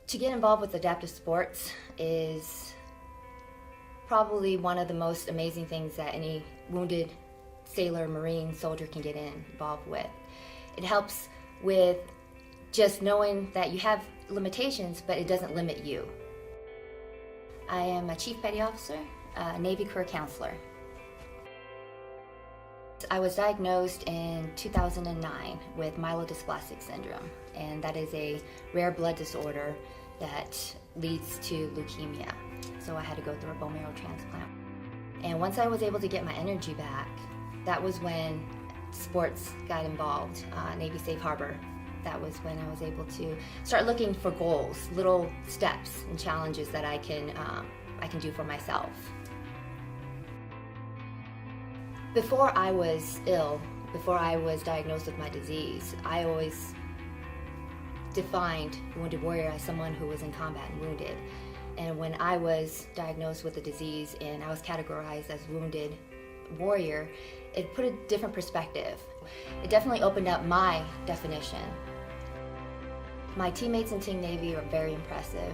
To get involved with adaptive sports is probably one of the most amazing things that any wounded sailor, Marine, soldier can get involved with. It helps with just knowing that you have limitations, but it doesn't limit you. I am a Chief Petty Officer, a Navy career counselor. I was diagnosed in 2009 with myelodysplastic syndrome, and that is a rare blood disorder that leads to leukemia. So I had to go through a bone marrow transplant. And once I was able to get my energy back, that was when sports got involved, Navy Safe Harbor. That was when I was able to start looking for goals, little steps and challenges that I can do for myself. Before I was ill, before I was diagnosed with my disease, I always defined wounded warrior as someone who was in combat and wounded. And when I was diagnosed with the disease and I was categorized as wounded warrior, it put a different perspective. It definitely opened up my definition. My teammates in Ting Navy are very impressive.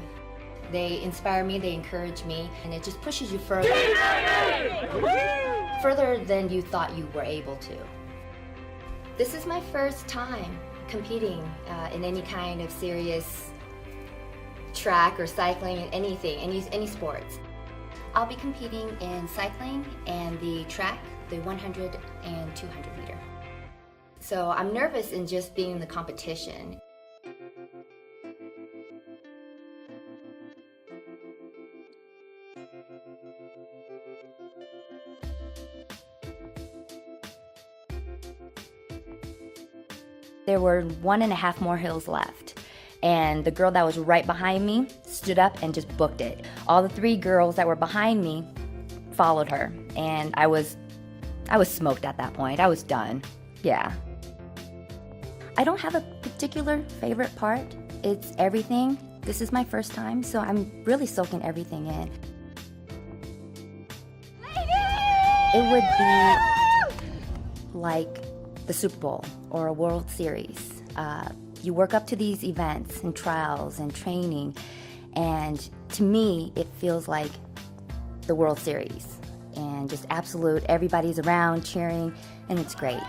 They inspire me, they encourage me, and it just pushes you further. Further than you thought you were able to. This is my first time competing in any kind of serious track or cycling, anything, any sports. I'll be competing in cycling and the track, the 100 and 200 meter. So I'm nervous in just being in the competition. There were 1.5 more hills left, and the girl that was right behind me stood up and just booked it. All the 3 girls that were behind me followed her, and I was smoked at that point. I was done. Yeah. I don't have a particular favorite part. It's everything. This is my first time, so I'm really soaking everything in. It would be like the Super Bowl or a World Series. You work up to these events and trials and training, and to me, it feels like the World Series. And just absolute, everybody's around cheering, and it's great.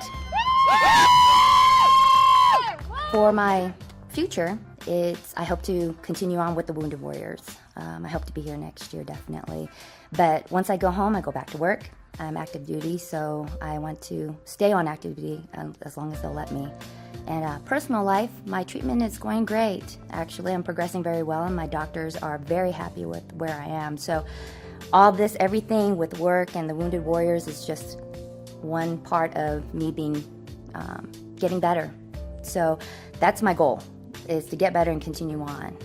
For my future, I hope to continue on with the Wounded Warriors. I hope to be here next year, definitely. But once I go home, I go back to work. I'm active duty, so I want to stay on active duty as long as they'll let me. And personal life, my treatment is going great. Actually, I'm progressing very well, and my doctors are very happy with where I am. So all this, everything with work and the Wounded Warriors is just one part of me getting better. So that's my goal, is to get better and continue on.